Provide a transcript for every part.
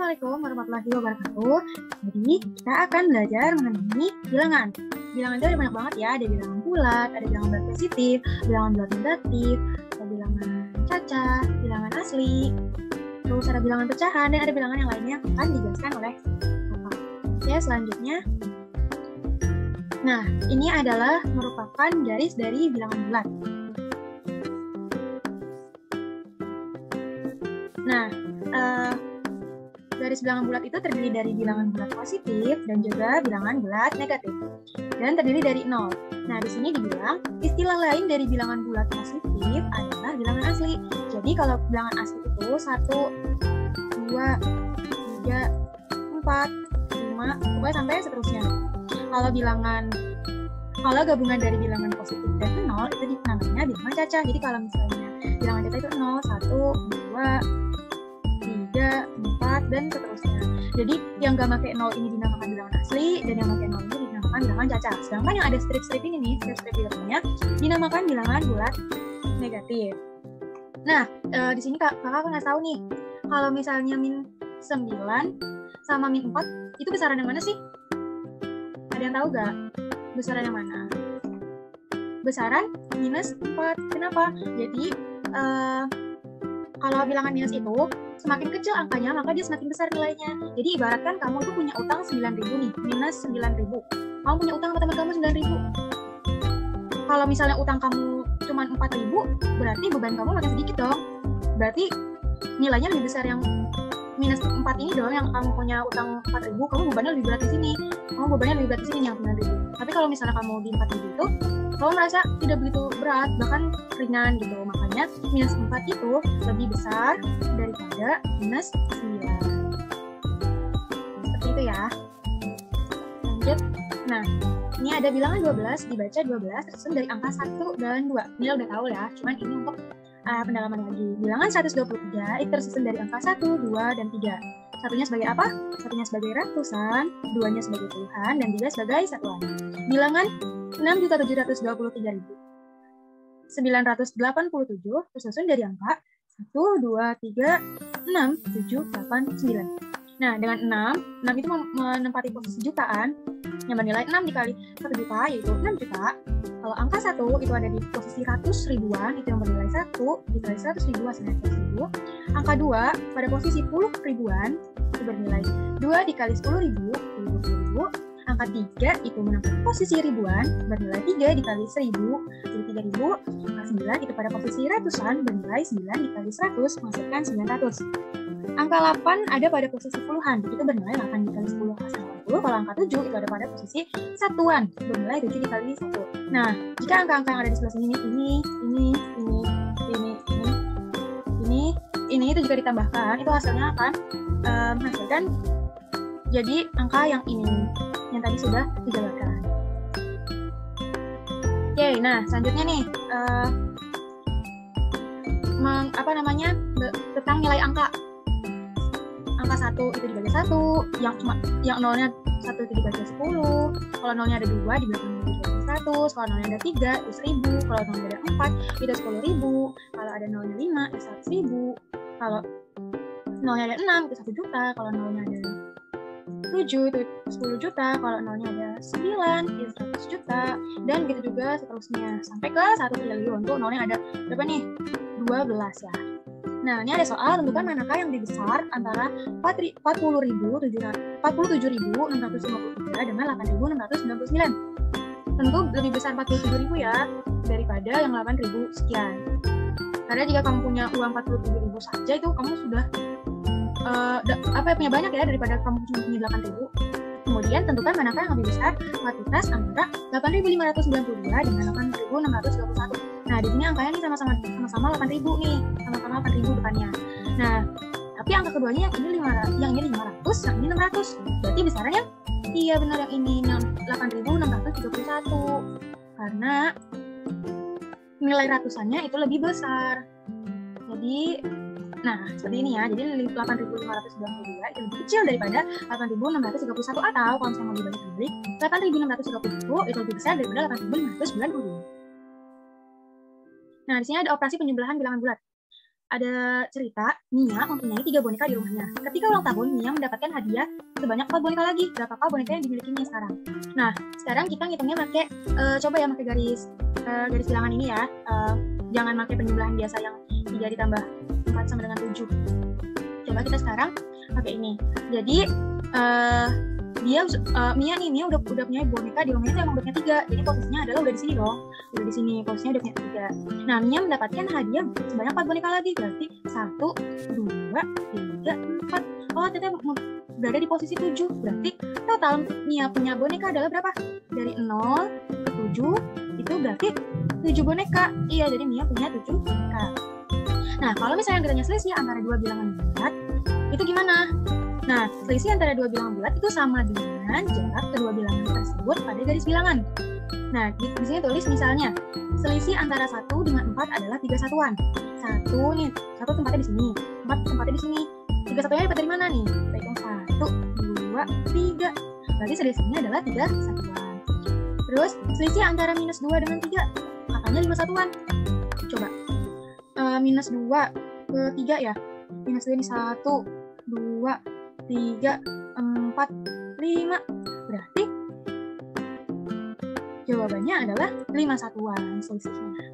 Assalamualaikum warahmatullahi wabarakatuh. Jadi kita akan belajar mengenai bilangan. Bilangan itu ada banyak banget ya, ada bilangan bulat, ada bilangan bulat positif, bilangan bulat negatif, ada bilangan cacah, bilangan asli, terus ada bilangan pecahan, dan ada bilangan yang lainnya yang akan dijelaskan oleh Bapak. Oke, selanjutnya. Nah, ini adalah merupakan garis dari bilangan bulat. Nah, garis bilangan bulat itu terdiri dari bilangan bulat positif dan juga bilangan bulat negatif. Dan terdiri dari 0. Nah, di sini dibilang istilah lain dari bilangan bulat positif adalah bilangan asli. Jadi kalau bilangan asli itu 1, 2, 3, 4, 5, pokoknya sampai seterusnya. Kalau gabungan dari bilangan positif dan 0 itu namanya bilangan cacah. Jadi kalau misalnya bilangan cacah itu 0, 1, 2, 3, 4, dan seterusnya. Jadi yang gak pakai 0 ini dinamakan bilangan asli, dan yang pakai 0 ini dinamakan bilangan cacah. Sedangkan yang ada strip-strip ini nih, strip-strip di depannya, dinamakan bilangan bulat negatif. Nah, di sini kakak nggak tahu nih, kalau misalnya min 9 sama min 4, itu besaran yang mana sih? Ada yang tahu gak? Besaran yang mana? Besaran minus 4. Kenapa? Jadi, kalau bilangan minus itu, semakin kecil angkanya, maka dia semakin besar nilainya. Jadi ibaratkan kamu tuh punya utang 9.000 nih, minus 9.000. Kamu punya utang sama teman kamu 9.000. Kalau misalnya utang kamu cuma 4.000, berarti beban kamu makin sedikit dong. Berarti nilainya lebih besar yang minus 4 ini dong, yang kamu punya utang 4.000, kamu bebannya lebih berat di sini. Kamu bebannya lebih berat di sini yang 9.000. Tapi kalau misalnya kamu di 4.000 itu, kamu merasa tidak begitu berat, bahkan ringan gitu. Makanya minus 4 itu lebih besar daripada minus 9. Seperti itu ya. Lanjut. Nah, ini ada bilangan 12, dibaca 12 tersusun dari angka 1 dan 2. Ini udah tahu ya, cuman ini untuk pendalaman lagi. Bilangan 123 itu tersusun dari angka 1, 2, dan 3. Satunya sebagai apa? Satunya sebagai ratusan, duanya sebagai puluhan, dan 3 sebagai satuan. Bilangan 6.720.987 tersusun dari angka 1, 2, 3, 6, 7, 8, 9. Nah, dengan 6 itu menempati posisi jutaan, yang bernilai 6 dikali 1 juta, yaitu 6 juta. Kalau angka 1 itu ada di posisi ratus ribuan, itu yang bernilai 1 dikali 100 ribu hasilnya 100 ribu. Angka 2 pada posisi puluh ribuan, itu bernilai 2 dikali 10 ribu, 20 ribu. Angka 3 itu menempati posisi ribuan, bernilai 3 dikali 1000, jadi 3000. Angka 9 itu pada posisi ratusan, bernilai 9 dikali 100, menghasilkan 900. Angka 8 ada pada posisi puluhan, itu bernilai 8 dikali 10, hasilkan 80. Kalau angka 7 itu ada pada posisi satuan, bernilai 7 dikali 1. Nah, jika angka-angka yang ada di sebelah sini, ini itu jika ditambahkan, itu hasilnya akan menghasilkan jadi angka yang ini, yang tadi sudah dijabarkan. Oke, nah selanjutnya nih, tentang nilai angka. Angka 1 itu dibagi 1, yang nolnya 1 itu dibagi 10, kalau nolnya ada 2 dibagi 100, kalau nolnya ada 3 itu 1000, kalau nolnya ada 4 itu 10.000, kalau ada nolnya 5 itu 100.000, kalau nolnya ada 6 itu 1 juta, kalau nolnya ada 7 itu 10 juta, kalau nolnya ada 9 itu 100 juta, dan begitu juga seterusnya sampai ke 1 triliun. Tuh nolnya ada berapa nih? 12 ya. Nah, ini ada soal tentukan manakah yang lebih besar antara 47.653 dengan 8.699. Tentu lebih besar 47.000 ya daripada yang 8.000 sekian. Karena jika kamu punya uang 47.000 saja, itu kamu sudah punya banyak ya daripada kamu cuma punya 8.000. Kemudian tentukan manakah yang lebih besar kuantitas antara 8.592 dengan 8.621. Nah, di sini angkanya nih sama-sama 8.000 nih, sama-sama 8.000 depannya. Nah, tapi angka keduanya yang ini 500, yang ini 600. Berarti besarannya iya benar yang ini, yang 8.631. Karena nilai ratusannya itu lebih besar. Jadi, nah seperti ini ya. Jadi 8.592 itu lebih kecil daripada 8.631, atau kalau misalnya mau dibalik 8.630 itu lebih besar daripada 8.592. Nah, di sini ada operasi penjumlahan bilangan bulat. ada cerita Mia mempunyai 3 boneka di rumahnya. Ketika ulang tahun, Mia mendapatkan hadiah sebanyak 4 boneka lagi. Berapakah boneka yang dimiliki Mia sekarang? Nah, sekarang kita ngitungnya pakai coba ya pakai garis bilangan ini ya. Jangan pakai penjumlahan biasa yang 3 ditambah 4 sama dengan 7. Coba kita sekarang pakai ini. Jadi Mia udah punya boneka di rumahnya itu emang udah punya 3. Jadi posisinya adalah udah di sini dong. Udah di sini posisinya udah punya 3. Nah, Mia mendapatkan hadiah sebanyak 4 boneka lagi. Berarti 1, 2, 3, 4. Oh, ternyata berada di posisi 7. Berarti total Mia punya boneka adalah berapa? Dari 0 ke 7 itu berarti 7 boneka. Iya, jadi Mia punya 7 boneka. Nah, kalau misalnya kita selisih antara 2 bilangan bulat, itu gimana? Nah, selisih antara 2 bilangan bulat itu sama dengan jarak kedua bilangan tersebut pada garis bilangan. Nah, di sini tulis misalnya, selisih antara 1 dengan 4 adalah 3 satuan. 1 tempatnya di sini, 4 tempatnya di sini. 3 satuannya dapat dari mana nih? Kita hitung 1, 2, 3. Berarti selisihnya adalah 3 satuan. Terus, selisih antara minus 2 dengan 3, katanya 5 satuan. Coba, minus 2 ke 3 ya. Minus 2 ini 1, 2, 3, 4, 5. Berarti jawabannya adalah 5 satuan selisihnya.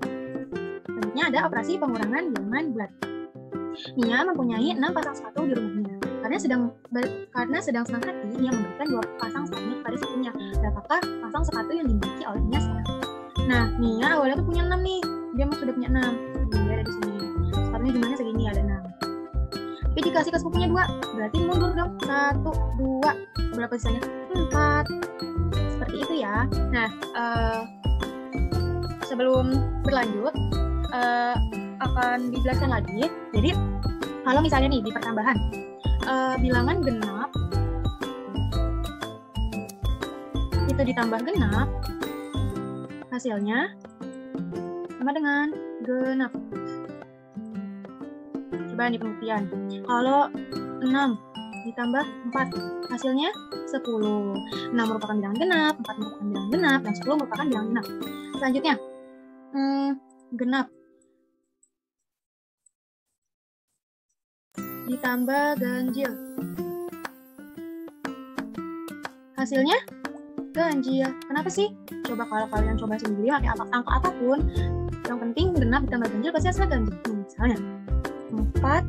Selanjutnya ada operasi pengurangan bilangan bulat. Mia mempunyai 6 pasang sepatu di rumahnya. Karena sedang senang hati, Mia memberikan 2 pasang sepatu pada sepatunya. Berapakah pasang sepatu yang dimiliki oleh Mia sekarang? Nah, Mia awalnya tuh punya 6 nih. Dia sudah punya 6. Dia ada di sini. Sepatunya jumlahnya segini, ada 6. Tapi dikasih ke sepupunya 2, berarti mundur dong. 1, 2, berapa sisanya? 4. Seperti itu ya. Nah, sebelum berlanjut, akan dijelaskan lagi. Jadi, kalau misalnya nih di pertambahan, bilangan genap itu ditambah genap, hasilnya sama dengan genap. Coba nih pembuktian. Kalau 6 ditambah 4, hasilnya 10. 6 merupakan bilangan genap, 4 merupakan bilangan genap, dan 10 merupakan bilangan genap. Selanjutnya, genap ditambah ganjil. Hasilnya ganjil. Kenapa sih? Coba kalau kalian coba sendiri pakai angka apapun, yang penting genap ditambah ganjil pasti hasilnya ganjil. Misalnya 4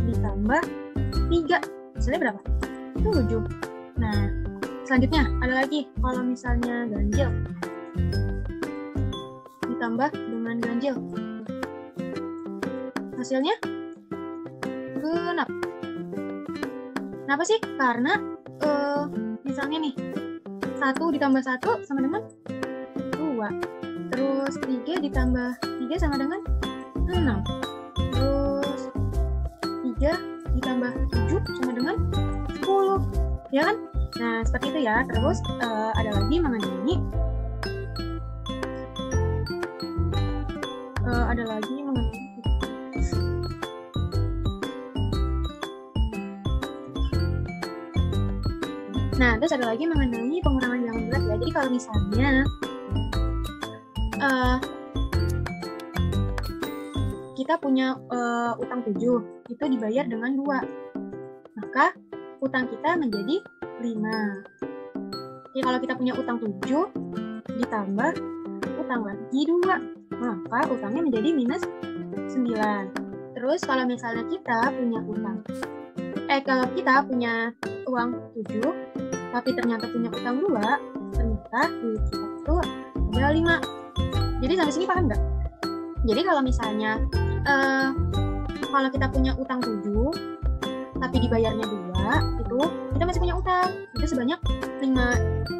ditambah 3, hasilnya berapa? 7. Nah, selanjutnya ada lagi, kalau misalnya ganjil ditambah dengan ganjil, hasilnya genap. Kenapa sih? Karena misalnya nih 1 ditambah 1 sama dengan 2. Terus 3 ditambah 3 sama dengan 6. Terus 3 ditambah 7 sama dengan 10. Ya kan? Nah, seperti itu ya. Terus ada lagi mengenai Nah, terus ada lagi mengenai pengurangan bilangan bulat ya. Jadi kalau misalnya kita punya utang 7, itu dibayar dengan 2. Maka utang kita menjadi 5. Jadi kalau kita punya utang 7 ditambah utang lagi 2, maka utangnya menjadi minus 9. Terus kalau misalnya kita punya kalau kita punya uang 7 tapi ternyata punya utang 2, ternyata duit kita itu ada 5. Jadi sampai sini paham nggak? Jadi kalau misalnya kalau kita punya utang 7 tapi dibayarnya 2, itu kita masih punya utang. Itu sebanyak 5,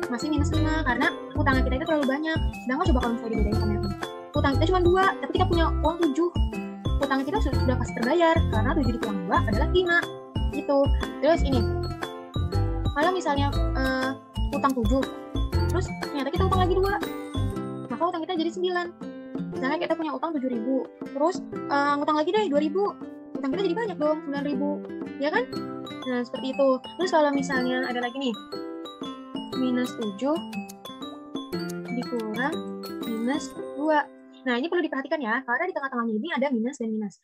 masih minus 5 karena utang kita itu terlalu banyak. Sedangkan coba kalau misalnya dibedain sama yang utang kita cuma 2, tapi kita punya uang 7. Utang kita sudah pasti terbayar karena 7 dikurangi 2 adalah 5. Gitu. Terus ini, kalau misalnya utang 7, terus ternyata kita utang lagi 2, maka utang kita jadi 9. Misalnya kita punya utang 7.000, terus utang lagi deh 2.000, utang kita jadi banyak dong, 9.000, ya kan? Nah, seperti itu. Terus kalau misalnya ada lagi nih, minus 7 dikurang minus 2. Nah, ini perlu diperhatikan ya, karena di tengah-tengahnya ini ada minus dan minus.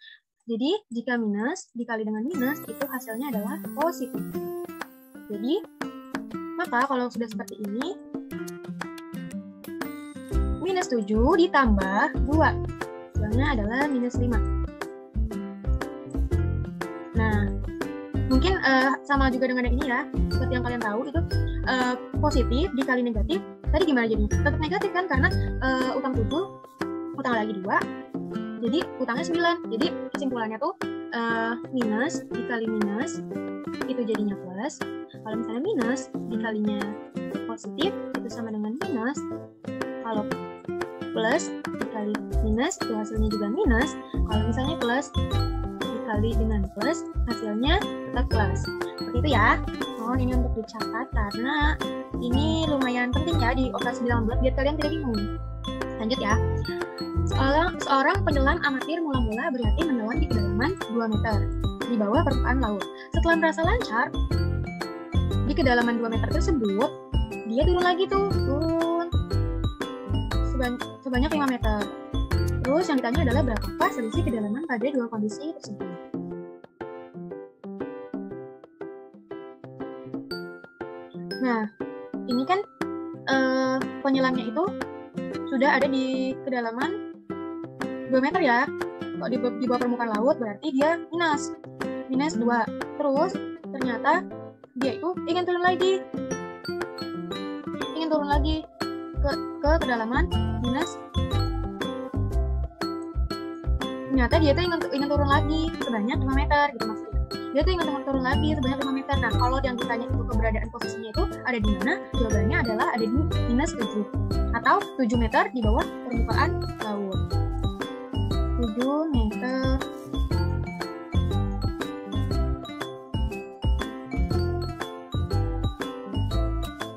Jadi, jika minus dikali dengan minus, itu hasilnya adalah positif. Jadi, maka kalau sudah seperti ini, minus 7 ditambah 2. Hasilnya adalah minus 5. Nah, mungkin sama juga dengan yang ini ya. Seperti yang kalian tahu, itu positif dikali negatif. Tadi gimana jadinya? Tetap negatif kan, karena utang 7, utang lagi 2. Jadi utangnya 9. Jadi kesimpulannya tuh minus dikali minus itu jadinya plus. Kalau misalnya minus dikalinya positif itu sama dengan minus. Kalau plus dikali minus itu hasilnya juga minus. Kalau misalnya plus dikali dengan plus hasilnya tetap plus. Seperti itu ya. Mohon ini untuk dicatat karena ini lumayan penting ya di operasi bilangan bulat biar kalian tidak bingung. Lanjut ya. Seorang penyelam amatir mula-mula berlatih menyelam di kedalaman 2 meter di bawah permukaan laut. Setelah merasa lancar di kedalaman 2 meter tersebut, dia turun lagi turun sebanyak 5 meter. Terus yang ditanya adalah berapakah selisih kedalaman pada dua kondisi tersebut. Nah, ini kan penyelamnya itu sudah ada di kedalaman 2 meter ya. Kalau di bawah permukaan laut berarti dia minus 2. Terus ternyata dia itu ingin turun lagi ke kedalaman minus. Ternyata dia tuh ingin turun lagi sebanyak 5 meter gitu maksudnya. Dia tuh ingin turun lagi sebanyak 5 meter. Nah, kalau yang ditanya itu keberadaan posisinya itu ada di mana? Jawabannya adalah ada di minus 7 atau 7 meter di bawah permukaan laut. 7 meter.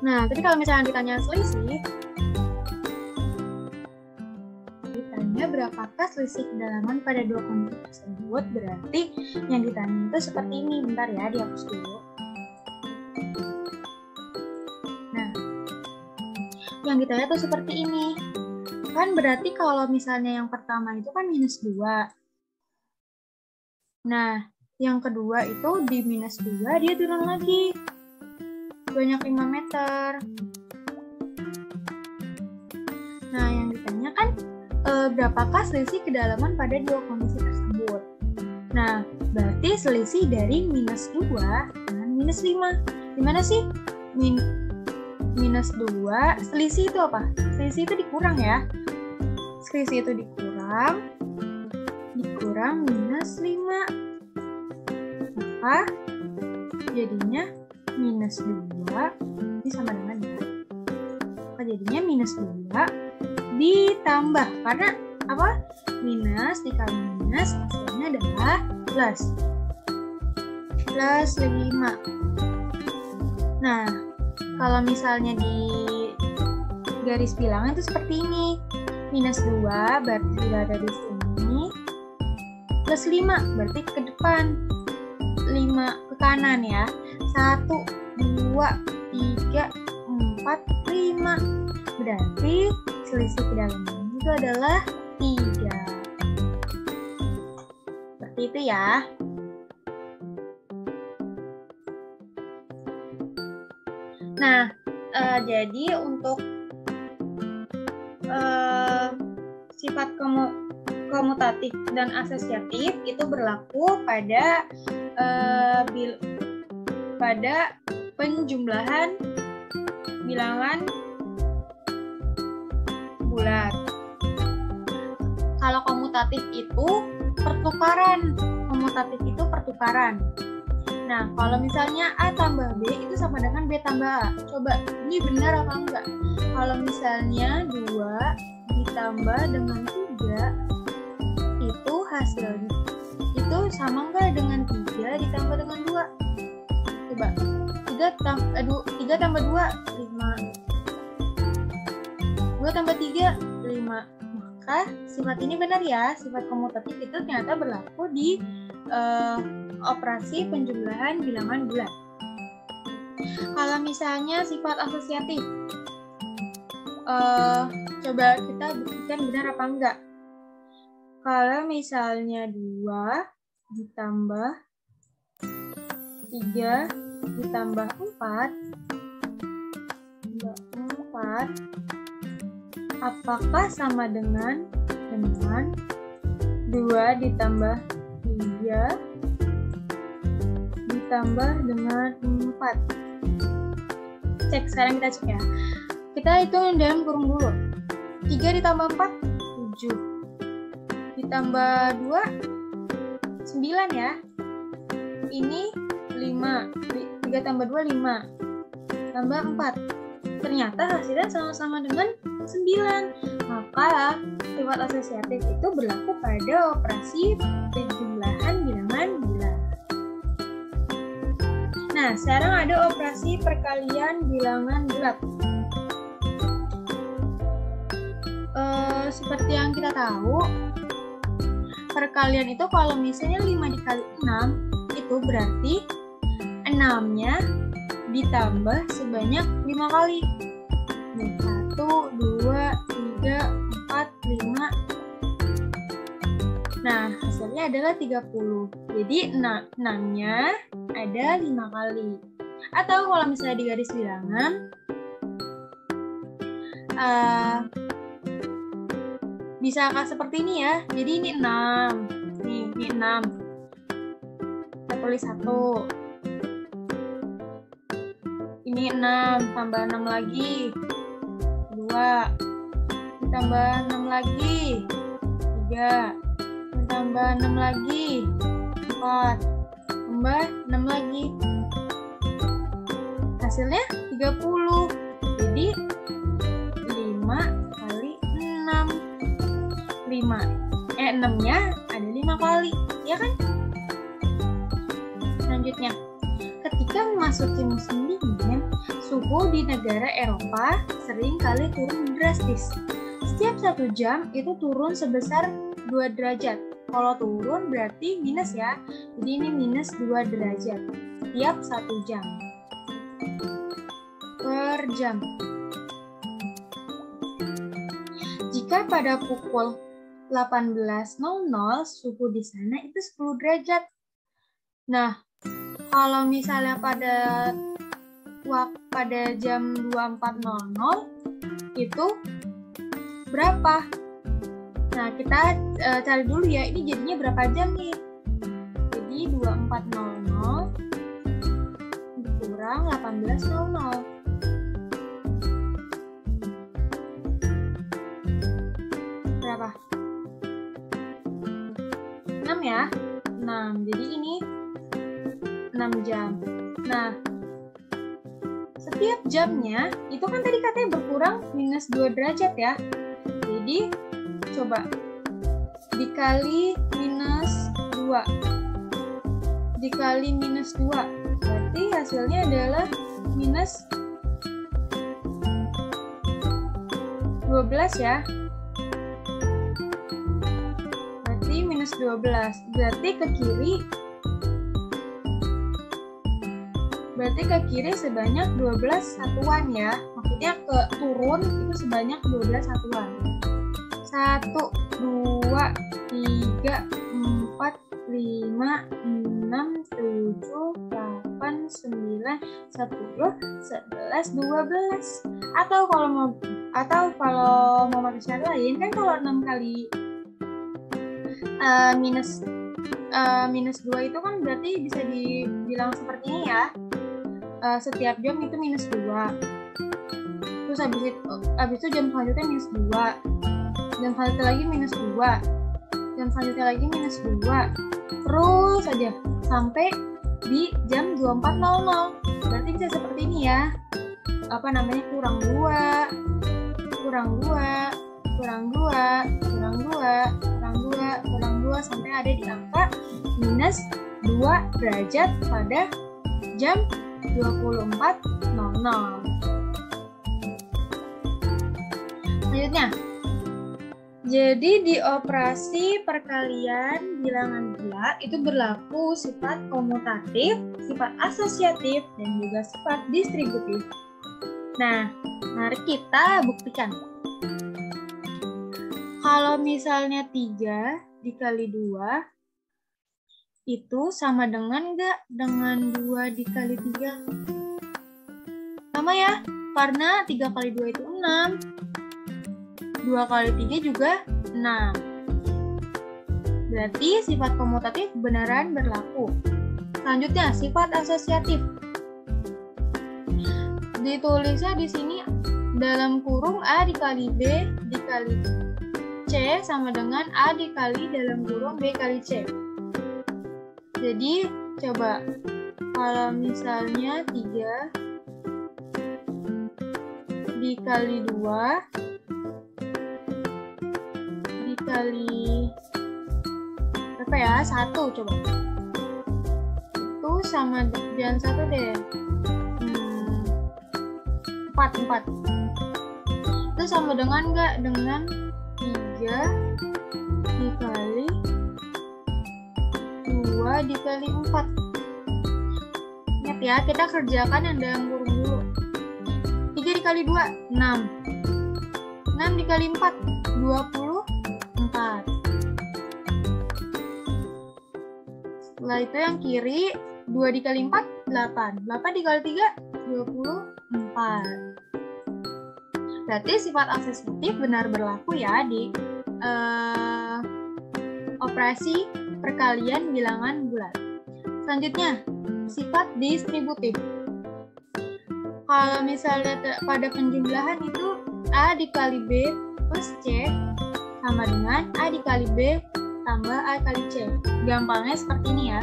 Nah, tapi kalau misalnya ditanya selisih, ditanya berapakah selisih kedalaman pada dua kondisi tersebut, berarti yang ditanya itu seperti ini. Bentar ya, dihapus dulu. Nah, yang ditanya tuh seperti ini. Kan berarti kalau misalnya yang pertama itu kan minus 2. Nah, yang kedua itu di minus 2 dia turun lagi. Banyak 5 meter. Nah, yang ditanya kan berapakah selisih kedalaman pada dua kondisi tersebut. Nah, berarti selisih dari minus 2 dengan minus 5. Gimana sih? Minus 2, selisih itu apa? Selisih itu dikurang ya. Selisih itu dikurang minus 5. Maka jadinya minus 2 ini sama dengan 2. Maka jadinya minus 2 ditambah. Karena apa? Minus dikali minus hasilnya adalah plus 5. Nah, kalau misalnya di garis bilangan itu seperti ini. Minus 2 berarti sudah ada di sini. Plus 5 berarti ke depan. 5 ke kanan ya. 1, 2, 3, 4, 5. Berarti selisih kedalaman itu adalah 3. Seperti itu ya. Nah, jadi untuk sifat komutatif dan asosiatif itu berlaku pada penjumlahan bilangan bulat. Kalau komutatif itu pertukaran. Nah, kalau misalnya A tambah B itu sama dengan B tambah A. Coba, ini benar apa enggak? Kalau misalnya 2 ditambah dengan 3 itu hasilnya itu sama enggak dengan 3 ditambah dengan 2? Coba, 3 tambah 2, 5. 2 tambah 3, 5. Maka sifat ini benar ya, sifat komutatif itu ternyata berlaku di operasi penjumlahan bilangan bulat. Kalau misalnya sifat asosiatif, coba kita buktikan benar apa enggak. Kalau misalnya 2 ditambah 3 ditambah 4 apakah sama dengan 2 ditambah 3 ditambah dengan 4. Cek, sekarang kita cek ya. Kita hitung dalam kurung dulu. 3 ditambah 4, 7. Ditambah 2, 9 ya. Ini 5. 3 tambah 2, 5. Tambah 4. Ternyata hasilnya sama-sama dengan 9. Maka sifat asosiatif itu berlaku pada operasi penjumlahan bilangan bulat. Nah, sekarang ada operasi perkalian bilangan bulat. Seperti yang kita tahu, perkalian itu kalau misalnya 5 dikali 6, itu berarti 6-nya ditambah sebanyak 5 kali. 1, 2, 3, 4, 5. Nah, hasilnya adalah 30. Jadi 6-nya ada 5 kali. Atau kalau misalnya di garis bilangan, bisa seperti ini ya. Jadi ini 6. Ini 6. Kita tulis 1. Ini 6 tambah 6 lagi. 2. Ditambah 6 lagi. 3. Ditambah 6 lagi. 4. Tambah 6 lagi. Hasilnya 30. Jadi 5 kali 6. 6-nya ada 5 kali, ya kan? Selanjutnya, ketika memasuki musim dingin, suhu di negara Eropa sering kali turun drastis. Setiap 1 jam itu turun sebesar 2 derajat. Kalau turun berarti minus ya. Jadi ini minus 2 derajat setiap 1 jam. Per jam. Jika pada pukul 18.00 suhu di sana itu 10 derajat. Nah, kalau misalnya pada jam 24.00 itu berapa? Nah, kita cari dulu ya, ini jadinya berapa jam nih? Jadi 24.00 dikurang 18.00. Berapa? 6 ya? 6. Jadi ini 6 jam. Nah, setiap jamnya itu kan tadi katanya berkurang minus 2 derajat ya. Jadi coba dikali minus 2. Dikali minus 2. Berarti hasilnya adalah minus 12 ya. Berarti minus 12. Berarti ke kiri sebanyak 12 satuan ya. Maksudnya ke turun itu sebanyak 12 satuan. 1, 2, 3, 4, 5, 6, 7, 8, 9, 10, 11, 12. Atau kalau mau pakai cara lain kan kalau 6 kali minus 2 itu kan berarti bisa dibilang seperti ini ya. Setiap jam itu minus 2. Terus habis itu jam selanjutnya minus 2. Jam selanjutnya lagi minus 2. Jam selanjutnya lagi minus 2. Terus saja sampai di jam 24.00. Berarti bisa seperti ini ya. Kurang 2, kurang 2, kurang 2, kurang 2, kurang 2, kurang 2 sampai ada di angka minus 2 derajat pada jam 24.00. Selanjutnya, jadi di operasi perkalian bilangan bulat itu berlaku sifat komutatif, sifat asosiatif, dan juga sifat distributif. Nah, mari kita buktikan. Kalau misalnya 3 dikali 2 itu sama dengan nggak dengan 2 dikali 3? Sama ya, karena 3 kali 2 itu 6. 2 kali 3 juga 6. Berarti sifat komutatif beneran berlaku. Selanjutnya, sifat asosiatif. Ditulisnya di sini dalam kurung A dikali B dikali C sama dengan A dikali dalam kurung B kali C. Jadi, coba kalau misalnya 3 dikali 2 dikali apa ya? 1 coba. Itu sama, jangan 1 deh. 4. Itu sama dengan nggak dengan 3 dikali 2 dikali 4. Ingat ya, kita kerjakan yang dalam kurung dulu. 3 dikali 2, 6. 6 dikali 4, 24. Setelah itu yang kiri, 2 dikali 4, 8. 8 dikali 3, 24. Berarti sifat asosiatif benar berlaku ya di operasi perkalian bilangan bulat. Selanjutnya, sifat distributif. Kalau misalnya pada penjumlahan itu A dikali B plus C sama dengan A dikali B tambah A kali C. Gampangnya seperti ini ya.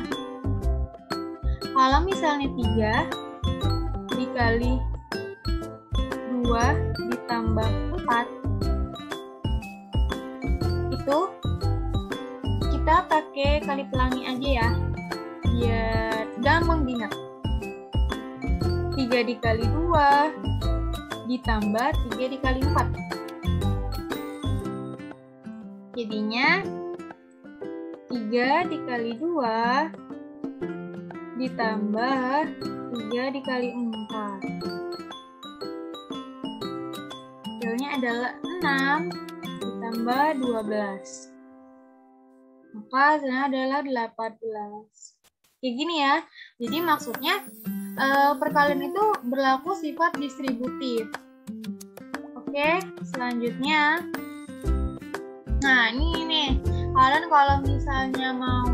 Kalau misalnya 3 dikali 2 ditambah 4, itu kita pakai kali pelangi aja ya, biar gampang diingat. 3 dikali 2 ditambah 3 dikali 4. Jadinya 3 dikali 2 ditambah 3 dikali 4. Hasilnya adalah 6 ditambah 12. Maka hasilnya adalah 18. Kayak gini ya. Jadi maksudnya perkalian itu berlaku sifat distributif. Oke, selanjutnya. Nah, ini nih. Kalian kalau misalnya mau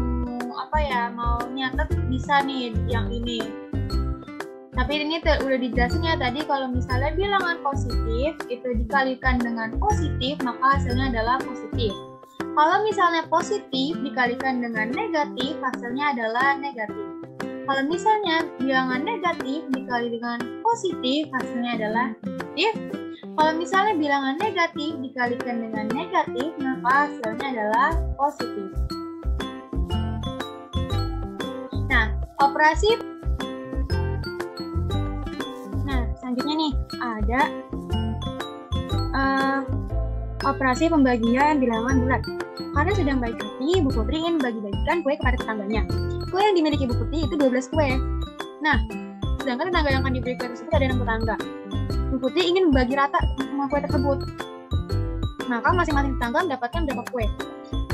mau nyatet bisa nih yang ini. Tapi ini udah dijelasin ya tadi, kalau misalnya bilangan positif itu dikalikan dengan positif, maka hasilnya adalah positif. Kalau misalnya positif dikalikan dengan negatif, hasilnya adalah negatif. Kalau misalnya bilangan negatif dikali dengan positif, hasilnya adalah positif. Kalau misalnya bilangan negatif dikalikan dengan negatif, maka hasilnya adalah positif. Nah, selanjutnya nih ada operasi pembagian bilangan bulat. Karena sedang baik hati, Bu Putri ingin bagi-bagikan kue kepada tetangganya. Kue yang dimiliki Bu Putri itu 12 kue. Nah, sedangkan tetangga yang akan diberi kue tersebut ada 6 tetangga. Bu Putri ingin membagi rata semua kue tersebut. Maka masing-masing tetangga mendapatkan berapa kue.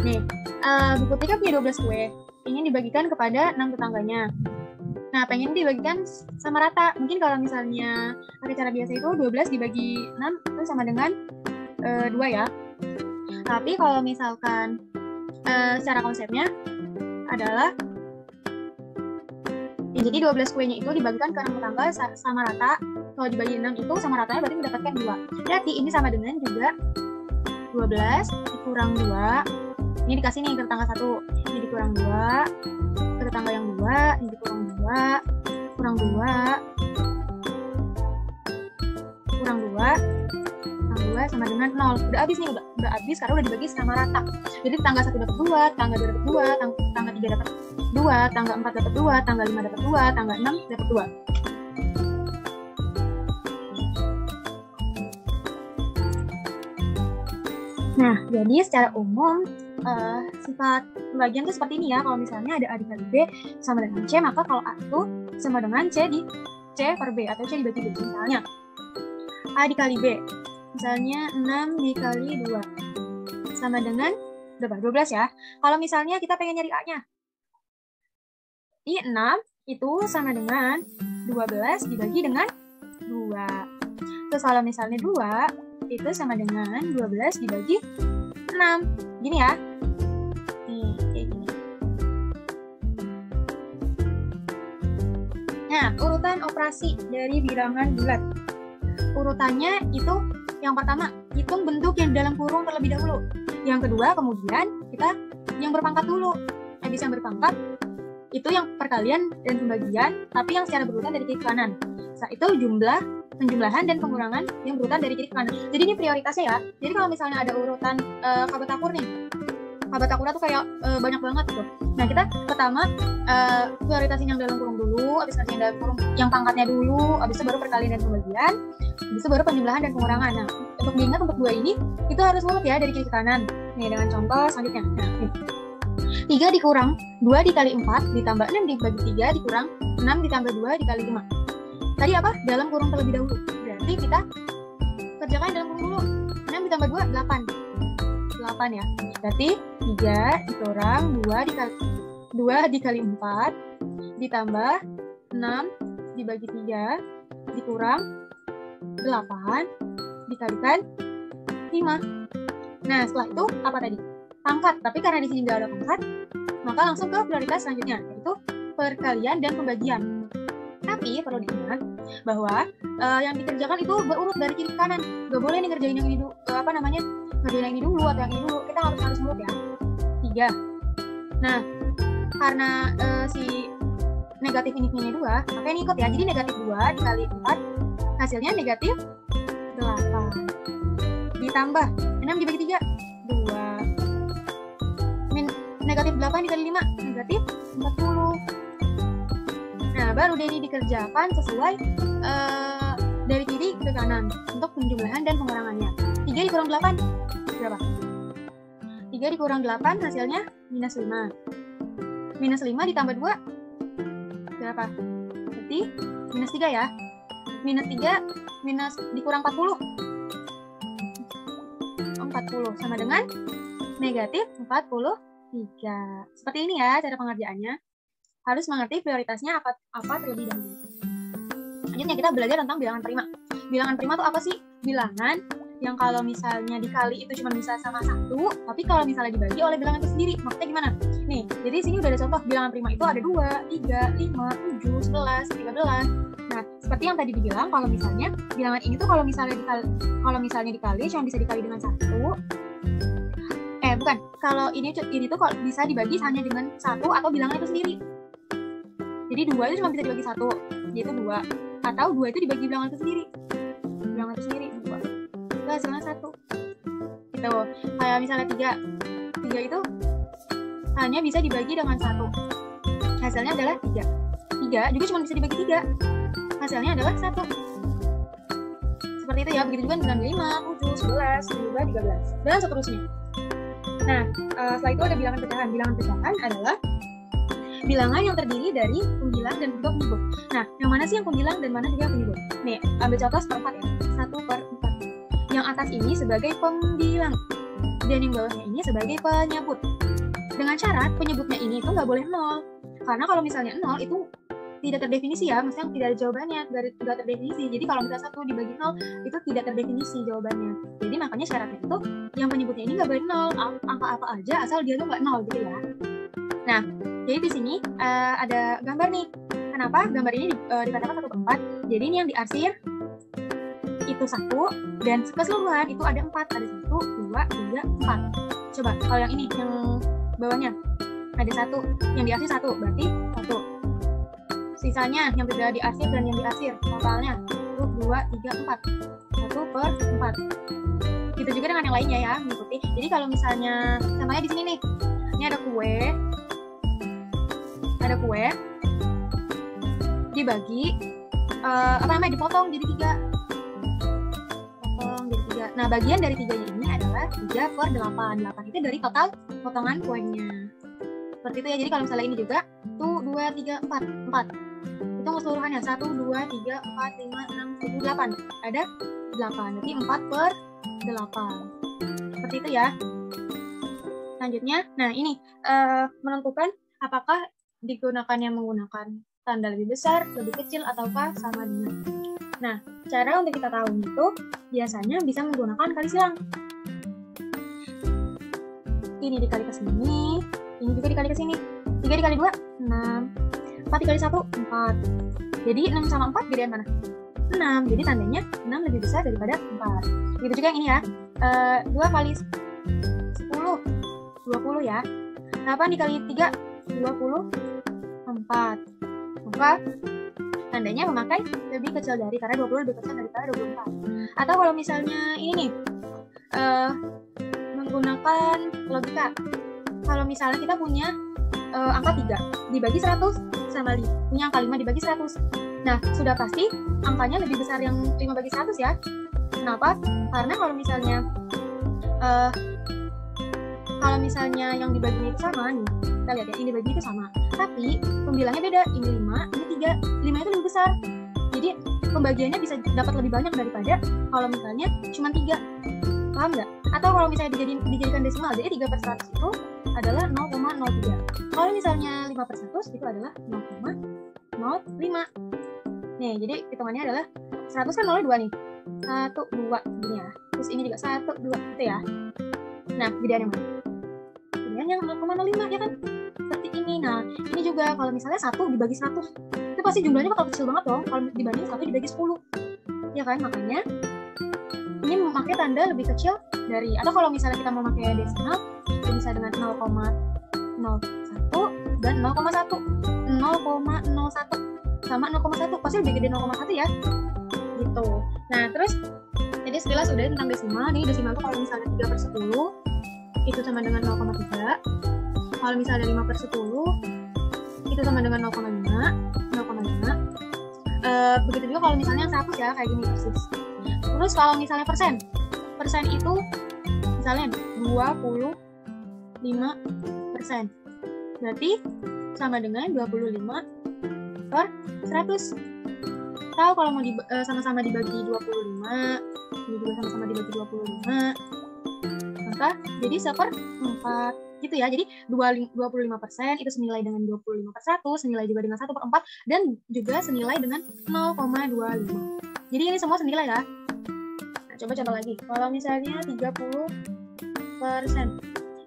Nih, Bu Putri kan punya 12 kue. Ingin dibagikan kepada 6 tetangganya. Nah, pengen dibagikan sama rata. Mungkin kalau misalnya pakai cara biasa itu 12 dibagi 6 itu sama dengan 2 ya. Tapi kalau misalkan secara konsepnya adalah jadi 12 kuenya itu dibagikan ke 6 tetangga sama rata. Kalau dibagi 6 itu sama ratanya berarti mendapatkan 2. Berarti ini sama dengan juga 12 dikurang 2. Ini dikasih nih ke tetangga 1. Ini dikurang 2. Ke tetangga yang 2. Ini dikurang 2. Kurang 2. Kurang 2. Sama dengan 0. Udah habis nih, udah habis karena udah dibagi sama rata. Jadi tangga 1 dapat 2, tangga 2 dapat 2, tangga 3 dapat 2, tangga 4 dapat 2, tangga 5 dapat 2, tangga 6 dapat 2. Nah, jadi secara umum sifat pembagian itu seperti ini ya. Kalau misalnya ada A dikali B sama dengan C, maka kalau A itu sama dengan C di C per B atau C dibagi B. Misalnya A dikali B. Misalnya 6 dikali 2 sama dengan berapa? 12 ya. Kalau misalnya kita pengen nyari A-nya, Berarti 6 itu sama dengan 12 dibagi dengan 2. Terus kalau misalnya 2 itu sama dengan 12 dibagi 6. Gini ya. Nih, kayak gini. Nah, urutan operasi dari bilangan bulat. Urutannya itu yang pertama, hitung bentuk yang dalam kurung terlebih dahulu. Yang kedua, kemudian kita yang berpangkat dulu. Habis yang berpangkat, itu yang perkalian dan pembagian, tapi yang secara berurutan dari kiri ke kanan. Setelah itu jumlah, penjumlahan, dan pengurangan yang berurutan dari kiri ke kanan. Jadi ini prioritasnya ya. Jadi kalau misalnya ada urutan kabetakur nih, kabetakurnya tuh kayak banyak banget gitu. Nah, kita pertama prioritasin yang dalam kurung dulu, habis nanti yang dalam kurung yang pangkatnya dulu, habis itu baru perkalian dan pembagian, habis itu baru penjumlahan dan pengurangan. Nah, untuk diingat untuk 2 ini, itu harus ngurut ya dari kiri ke kanan. Nih, dengan contoh selanjutnya. Nah, 3 dikurang 2 dikali 4 ditambah 6 dibagi 3 dikurang 6 ditambah 2 dikali 5. Tadi apa? Dalam kurung terlebih dahulu. Berarti kita kerjakan dalam kurung dulu. 6 ditambah 2, 8. 8 ya. Berarti 3 dikurang 2 dikali 4 ditambah 6 dibagi 3 dikurang 8 dikalikan 5. Nah, setelah itu apa tadi? Pangkat. Tapi karena di sini nggak ada pangkat, maka langsung ke prioritas selanjutnya, yaitu perkalian dan pembagian. Tapi perlu diingat bahwa yang dikerjakan itu berurut dari kiri ke kanan. Nggak boleh nih ngerjain yang ini dulu, ngerjain yang ini dulu atau yang ini dulu. Kita harus urut ya. 3. Nah, karena si negatif ini punya 2, maka ini ikut ya. Jadi negatif 2 dikali 4 hasilnya negatif 8. Ditambah 6 dibagi 3, 2. Negatif 8 dikali 5, negatif 40. Nah, baru deh ini dikerjakan sesuai dari kiri ke kanan untuk penjumlahan dan pengurangannya. 3 dikurang 8, berapa? 3 dikurang 8 hasilnya minus 5. Minus 5 ditambah 2, berapa? Berarti minus 3 ya. Minus 3 minus dikurang 40. 40 sama dengan negatif 40. 3. Seperti ini ya cara pengerjaannya. Harus mengerti prioritasnya apa terlebih dahulu. Selanjutnya kita belajar tentang bilangan prima. Bilangan prima itu apa sih? Bilangan yang kalau misalnya dikali itu cuma bisa sama 1, tapi kalau misalnya dibagi oleh bilangan itu sendiri. Maksudnya gimana? Nih, jadi sini udah ada contoh bilangan prima itu ada 2, 3, 5, 7, 11, 13. Nah, seperti yang tadi dibilang, kalau misalnya bilangan ini tuh kalau misalnya dikali cuma bisa dikali dengan 1. Bukan, kalau ini tuh kalau bisa dibagi hanya dengan 1 atau bilangan itu sendiri. Jadi 2 itu cuma bisa dibagi 1, yaitu 2. Atau 2 itu dibagi bilangan itu sendiri. Bilangan itu sendiri 2. Itu hasilnya 1. Gitu. Kayak misalnya 3 itu hanya bisa dibagi dengan 1. Hasilnya adalah 3. 3 juga cuma bisa dibagi 3. Hasilnya adalah 1. Seperti itu ya, begitu juga dengan 5, 7, 11, 12, 13, dan seterusnya. Nah, setelah itu ada bilangan pecahan. Bilangan pecahan adalah bilangan yang terdiri dari pembilang dan juga penyebut. Nah, yang mana sih yang pembilang dan mana juga penyebut? Nih, ambil contoh seperempat ya. 1/4. Yang atas ini sebagai pembilang dan yang bawahnya ini sebagai penyebut. Dengan syarat penyebutnya ini itu nggak boleh 0. Karena kalau misalnya 0 itu tidak terdefinisi ya, maksudnya tidak ada jawabannya, tidak terdefinisi. Jadi kalau misalnya 1 dibagi 0 itu tidak terdefinisi jawabannya. Jadi makanya syaratnya itu yang penyebutnya ini nggak boleh 0, angka apa aja asal dia tuh nggak 0 gitu ya. Nah, jadi di sini ada gambar nih. Kenapa gambar ini dikatakan 1/4? Jadi ini yang diarsir itu 1 dan keseluruhan itu ada 4. Ada 1, 2, 3, 4. Coba kalau yang ini yang bawahnya ada 1, yang diarsir 1 berarti 1. Sisanya yang tidak diarsir dan yang diarsir totalnya 1, 2, 3, 4. 1/4. Gitu juga dengan yang lainnya ya, mengikuti. Jadi kalau misalnya contohnya di sini nih, ini ada kue dibagi dipotong jadi 3. Nah, bagian dari 3 ini adalah 3/8. 8 itu dari total potongan kuenya. Seperti itu ya. Jadi kalau misalnya ini juga 1, 2, 3, 4. Itu keseluruhannya 1, 2, 3, 4, 5, 6, 7, 8. Ada 8. Jadi 4/8. Seperti itu ya. Selanjutnya, nah ini menentukan apakah digunakannya menggunakan tanda lebih besar, lebih kecil, ataukah sama dengan. Nah, cara untuk kita tahu itu biasanya bisa menggunakan kali silang. Ini dikali ke sini, ini juga dikali ke sini. 3 dikali 2, 6. 4 dikali 1, 4. Jadi 6 sama 4 gedean mana? 6. Jadi tandanya 6 lebih besar daripada 4. Begitu juga yang ini ya. 2 kali 10, 20 ya. 8 dikali 3, 24. Maka tandanya memakai lebih kecil dari, karena 20 lebih kecil daripada 24. Atau kalau misalnya ini nih, menggunakan logika. Kalau misalnya kita punya angka 3 dibagi 100 sama 5, punya angka 5 dibagi 100. Nah, sudah pasti angkanya lebih besar yang 5 bagi 100 ya. Kenapa? Karena kalau misalnya yang dibagi itu sama nih, kita lihat ya, ini dibagi itu sama, tapi pembilangnya beda, ini 5, ini 3, 5 itu lebih besar, jadi pembagiannya bisa dapat lebih banyak daripada kalau misalnya cuma 3, paham nggak? Atau kalau misalnya dijadikan desimal, jadi 3/100 itu adalah 0,03, kalau misalnya 5/100 itu adalah 0,05. Nih, jadi hitungannya adalah 100 kan 0, 2 nih, 1, 2 gini ya, terus ini juga 1, 2 gitu ya. Nah, gedeannya mana? Gedean yang 0,05 ya kan? Seperti ini. Nah, ini juga kalau misalnya 1 dibagi 100, itu pasti jumlahnya bakal kecil banget dong kalau dibanding 1 dibagi 10. Ya kan? Makanya ini memakai tanda lebih kecil dari, atau kalau misalnya kita mau pakai desimal, kita bisa dengan 0,01 dan 0,1. 0,01 sama 0,1 pasti lebih gede 0,1 ya. Gitu. Nah, terus jadi sekilas udah tentang desimal. Nih desimal tuh kalau misalnya 3/10 itu sama dengan 0,3. Kalau misalnya 5/10 itu sama dengan 0,5. Begitu juga kalau misalnya 100 ya, kayak gini persis. Terus kalau misalnya persen itu misalnya 25%. Berarti sama dengan 25/100. Tahu kalau mau sama-sama dibagi 25, ini juga sama-sama dibagi 25, maka jadi 1/4 gitu ya. Jadi 25% itu senilai dengan 25/1, senilai juga dengan 1/4, dan juga senilai dengan 0,25. Jadi ini semua senilai ya. Nah, coba contoh lagi. Kalau misalnya 30%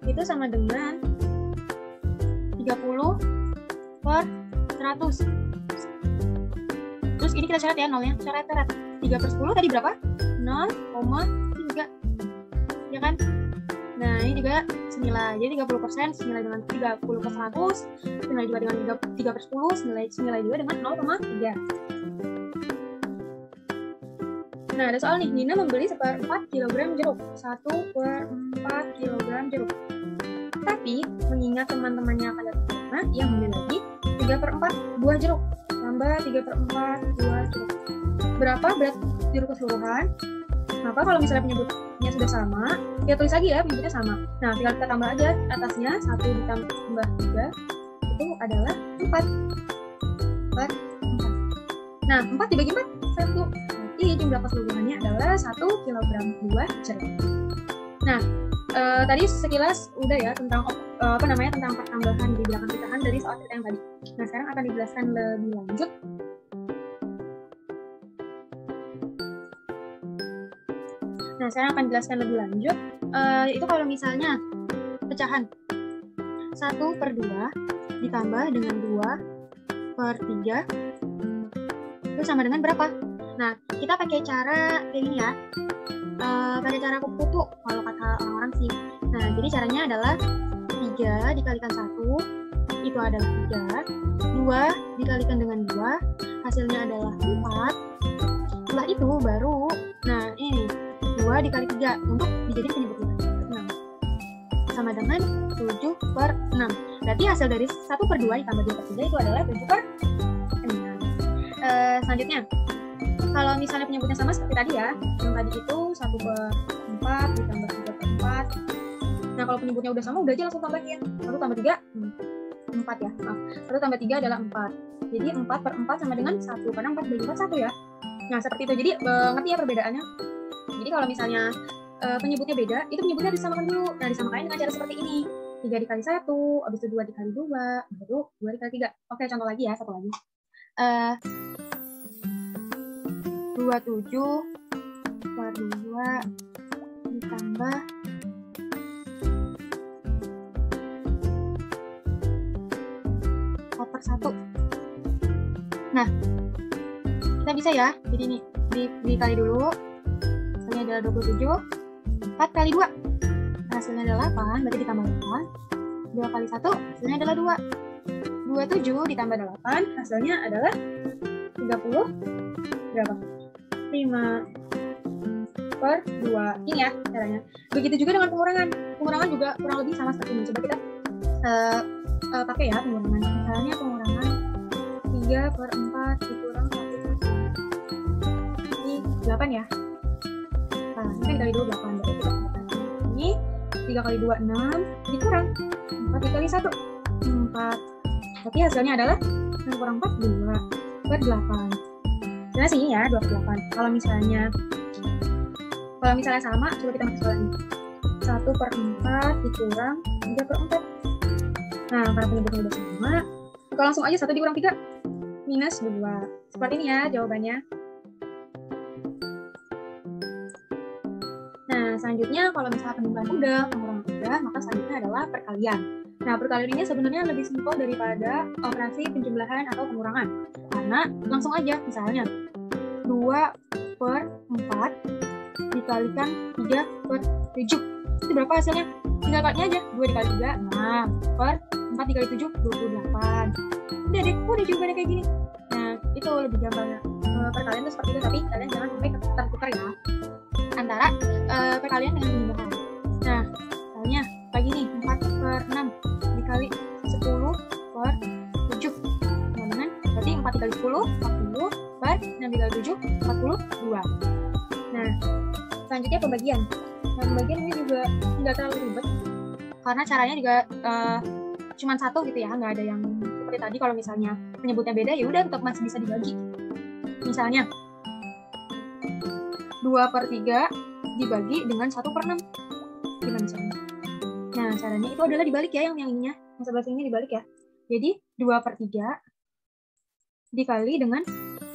itu sama dengan 30/100. Terus ini kita coret ya nolnya, coret. 3/10 tadi berapa? 0,3. Ya kan? Nah, ini juga senilai. Jadi 30% senilai dengan 30/100, senilai juga dengan 3/10, senilai juga dengan 0,3. Nah, ada soal nih. Nina membeli 1/4 kg jeruk. 1/4 kg jeruk. Tapi, mengingat teman-temannya akan datang ke rumah, ia membeli lagi 3/4 buah jeruk. Tambah 3/4 buah jeruk. Berapa berat jeruk keseluruhan? Maka kalau misalnya penyebutnya sudah sama, ya tulis lagi ya penyebutnya sama. Nah, tinggal kita tambah aja atasnya, 1 ditambah 3 itu adalah 4. Nah, 4 dibagi 4, 1. Berarti jumlah keseluruhannya adalah 1 kg buah jeruk. Nah, tadi sekilas udah ya tentang tentang pertambahan di belakang pitahan dari soal kita yang tadi. Nah, sekarang akan dijelaskan lebih lanjut. Itu kalau misalnya pecahan 1/2 ditambah dengan 2/3 itu sama dengan berapa? Nah, kita pakai cara kayak gini ya. Pakai cara kupu-kupu kalau kata orang-orang sih. Nah, jadi caranya adalah 3 dikalikan 1 itu adalah 3, 2 dikalikan dengan 2 hasilnya adalah 4. Setelah itu baru, nah ini 2 dikali 3 untuk dijadikan penyebutnya 6 sama dengan 7/6. Berarti hasil dari 1/2 ditambah 2/3 itu adalah 7/6. Selanjutnya, kalau misalnya penyebutnya sama seperti tadi ya, yang tadi itu 1/4 ditambah 3/4. Nah, kalau penyebutnya udah sama, udah aja langsung tambahin. 1 tambah 3, 4 ya. Maaf, 1 tambah 3 adalah 4. Jadi 4/4 sama dengan 1, karena 4 bagi 4 1 ya. Nah, seperti itu. Jadi, ngerti ya perbedaannya? Jadi kalau misalnya penyebutnya beda, itu penyebutnya disamakan dulu. Nah, disamakan dengan cara seperti ini. 3 dikali 1, habis itu 2 dikali 2, baru 2 dikali 3. Oke, contoh lagi ya, satu lagi. 27 per 2 ditambah 4 per 1. Nah, kita bisa ya, jadi ini dikali dulu, hasilnya adalah 27, 4 kali 2, hasilnya adalah 8, berarti ditambah 8, 2 kali 1, hasilnya adalah 2, 27 ditambah 8, hasilnya adalah 30, berapa? 5 per 2, ini ya caranya. Begitu juga dengan pengurangan, pengurangan juga kurang lebih sama seperti ini. Coba kita pakai ya pengurangan, misalnya pengurangan 3 per 4 dikurang 1 per 2, ini 8 ya. Nah, ini kan dikali 2 8, berarti kita ini 3 kali 2 6 dikurang 4 dikali 1 4, tapi hasilnya adalah 6 kurang 4 2 per 8. Sebenarnya sih ya 2 per 8. Kalau misalnya sama, coba kita masuk lagi 1 per 4 dikurang 3 per 4. Nah, karena penyebutnya udah sama, maka langsung aja 1 dikurang 3 minus 2. Seperti ini ya jawabannya. Nah, selanjutnya kalau misalnya penjumlahan udah, pengurangan udah, maka selanjutnya adalah perkalian. Nah, perkalian ini sebenarnya lebih simpel daripada operasi penjumlahan atau pengurangan. Karena langsung aja, misalnya 2 per 4 dikalikan 3 per 7. Itu berapa hasilnya? Tinggal kalinya aja, 2 dikali 3, 6 per 4 dikali 7, 28. Udah deh, udah jawabannya kayak gini. Nah, itu lebih gampangnya. Perkalian itu seperti itu, tapi kalian jangan sampai tertukar ya antara perkalian dengan penjumlahan. Nah, misalnya kayak gini, 4 per 6 dikali 10 per 7. Dengan berarti 4 dikali 10, 40 per 6 dikali 7, 42. Nah, selanjutnya pembagian. Nah, pembagian ini juga nggak terlalu ribet, karena caranya juga cuma satu gitu ya, nggak ada yang seperti tadi. Kalau misalnya penyebutnya beda, ya udah tetap masih bisa dibagi. Misalnya 2 per 3 dibagi dengan 1 per 6. Gimana caranya? Nah, caranya itu adalah dibalik ya, yang ininya. Yang sebelah sini dibalik ya. Jadi 2 per 3 dikali dengan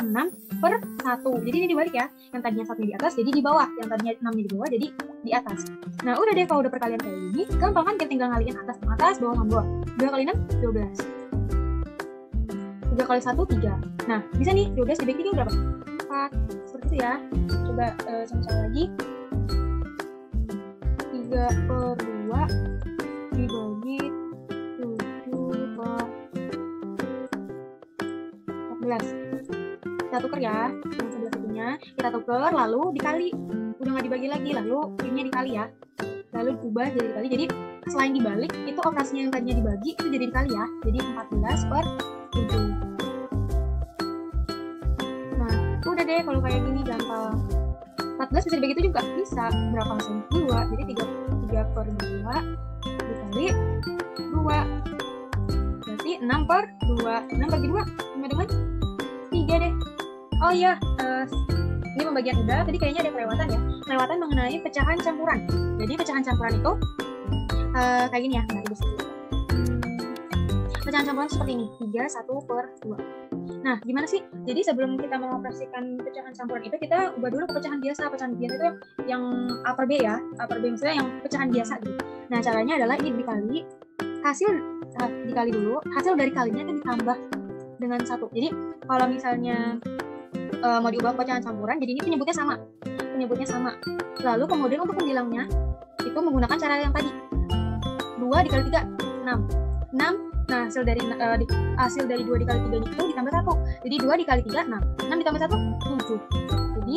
6 per 1. Jadi ini dibalik ya. Yang tadinya 1 di atas, jadi di bawah. Yang tadinya 6 di bawah, jadi di atas. Nah, udah deh, kalau udah perkalian kayak gini, gampang kan, tinggal ngaliin atas sama atas, bawah sama bawah. 2 kali 6, 12. 3 kali 1, 3. Nah, bisa nih, 12 dibagi 3 berapa? 4. Seperti itu ya. Coba sama-sama lagi. 3 per 2 dibagi 7 per 14. Kita tuker ya, yang sebelah situnya kita tuker, lalu dikali. Udah nggak dibagi lagi, lalu ini dikali ya, lalu diubah jadi dikali. Jadi selain dibalik, itu operasinya yang tadinya dibagi itu jadi dikali ya, jadi 14 per 7. Nah, udah deh, kalau kayak gini gampang. 14 bisa dibagi 7 juga? Bisa. Berapa hasilnya? 2. Jadi 3 per 2 dikali 2. Berarti 6 per 2. 6 bagi 2 sama dengan 3 deh. Oh iya, ini pembagian udah. Tadi kayaknya ada kelewatan ya. Kelewatan mengenai pecahan campuran. Jadi pecahan campuran itu kayak gini ya. Nah, ibu sedikit. Pecahan campuran seperti ini. 3, 1 per 2. Nah, gimana sih? Jadi sebelum kita mengoperasikan pecahan campuran itu, kita ubah dulu ke pecahan biasa. Pecahan biasa itu yang upper B ya. Upper B maksudnya yang pecahan biasa gitu. Nah, caranya adalah ini dikali hasil, dikali dulu. Hasil dari kalinya itu ditambah dengan 1. Jadi kalau misalnya mau diubah pecahan campuran, jadi ini penyebutnya sama. Penyebutnya sama. Lalu kemudian untuk pembilangnya itu menggunakan cara yang tadi. 2 dikali 3, 6. 6. Nah, hasil dari 2 dikali 3 itu ditambah 1. Jadi 2 dikali 3, 6. 6 ditambah 1, 7. Jadi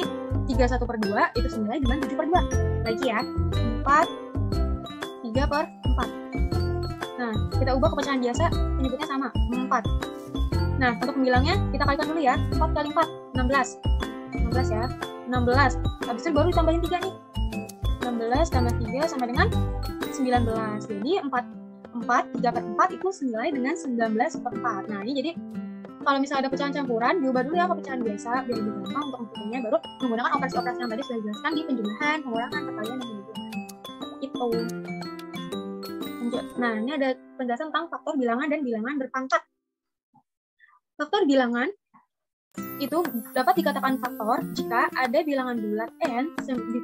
3 1 per 2 itu senilai dengan 7 per 2. Lagi ya. 4, 3 per 4. Nah, kita ubah ke pecahan biasa, penyebutnya sama. 4. Nah, untuk pembilangnya kita kalikan dulu ya. 4 kali 4, 16. 16 ya. 16. Habis itu baru ditambahin 3 nih. 16 tambah 3 sama dengan 19. Jadi 3 per 4 itu senilai dengan 19 per 4. Nah, ini jadi kalau misalnya ada pecahan campuran, diubah dulu ya ke pecahan biasa, biar lebih gampang untuk menghitungnya, baru menggunakan operasi-operasi yang tadi sudah dijelaskan di penjumlahan, pengurangan, perkalian, dan penjumlahan. Itu. Nah, ini ada penjelasan tentang faktor bilangan dan bilangan berpangkat. Faktor bilangan itu dapat dikatakan faktor jika ada bilangan bulat n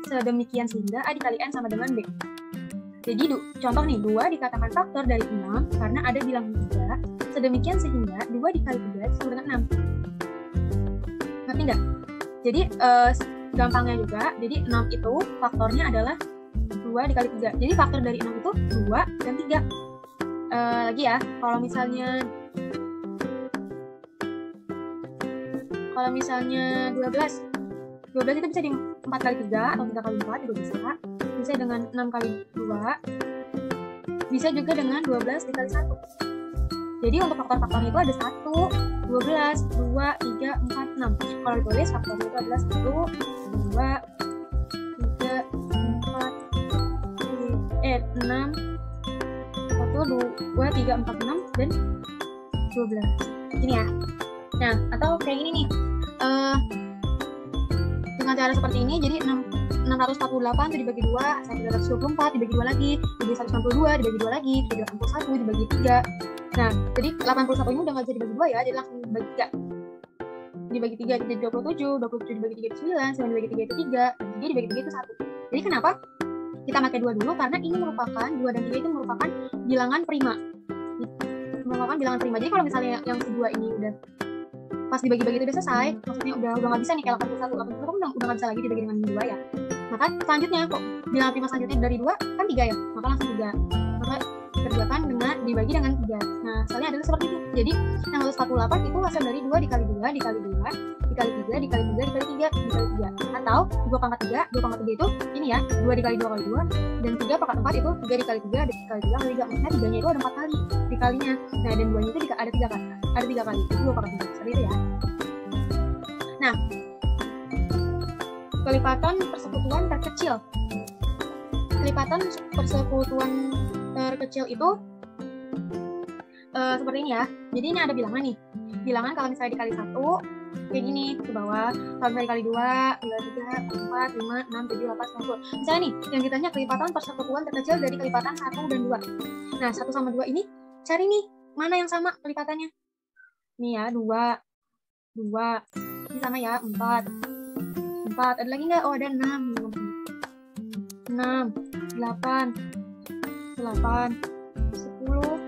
sedemikian sehingga A dikali n sama dengan B. Jadi contoh nih, 2 dikatakan faktor dari 6 karena ada bilangan 3 sedemikian sehingga 2 dikali 3 sama dengan 6. Ngerti nggak? Jadi gampangnya juga, jadi 6 itu faktornya adalah 2 dikali 3. Jadi faktor dari 6 itu 2 dan 3. Lagi ya, kalau misalnya 12 itu bisa di 4 kali 3 atau 3 kali 4 juga bisa dengan 6 kali 2, bisa juga dengan 12 dikali 1. Jadi untuk faktor-faktornya itu ada 1, 12, 2, 3, 4, 6. Kalau ditulis faktornya itu adalah 1, 2, 3, 4, 6 dan 12. Ini ya. Nah, atau kayak gini nih. Dengan cara seperti ini, jadi 648 itu dibagi 2, 124 dibagi 2 lagi, jadi 162 dibagi 2 lagi, jadi 81 dibagi 3. Nah, jadi 81 ini udah nggak bisa dibagi 2 ya, jadi langsung dibagi 3. Dibagi 3 jadi 27, 27 dibagi 3 itu 9, 9 dibagi 3 itu 3, dan 3 dibagi 3 itu 1. Jadi kenapa kita pakai 2 dulu? Karena ini merupakan, 2 dan 3 itu merupakan bilangan prima. Jadi kalau misalnya yang kedua ini udah pas dibagi-bagi itu udah selesai, maksudnya udah nggak bisa nih kayak 81 kan udah nggak bisa lagi dibagi dengan 2 ya. Maka selanjutnya kok bilangan prima selanjutnya dari 2 kan 3 ya, maka langsung 3. Maka kerjakan dengan dibagi dengan 3. Nah, soalnya adalah seperti itu. Jadi yang 148 itu hasil dari 2 dikali 2 dikali 2 dikali 3 dikali 3 dikali 3 dikali 3. Atau 2 pangkat 3 itu ini ya, 2 dikali 2 kali 2, dan 3 pangkat 4 itu 3 dikali 3 dikali 3 kali 3. Maksudnya 3-nya itu ada 4 kali dikalinya. Nah, dan 2-nya itu ada 3 kali. Ada 3 kali. Itu 2 pangkat 3. Seperti itu ya. Nah, kelipatan persekutuan terkecil. Kelipatan persekutuan terkecil itu seperti ini ya. Jadi ini ada bilangan nih. Bilangan kalau misalnya dikali 1 kayak gini ke bawah. Kalau misalnya dikali 2, 3, 4, 5, 6, 7, 8, 9, 10. Misalnya nih, yang ditanya kelipatan persekutuan terkecil dari kelipatan 1 dan 2. Nah, 1 sama 2 ini cari nih mana yang sama kelipatannya. Nih ya, 2. Ini sama ya, 4. Ada lagi nggak? Oh, ada 6. 8, 10.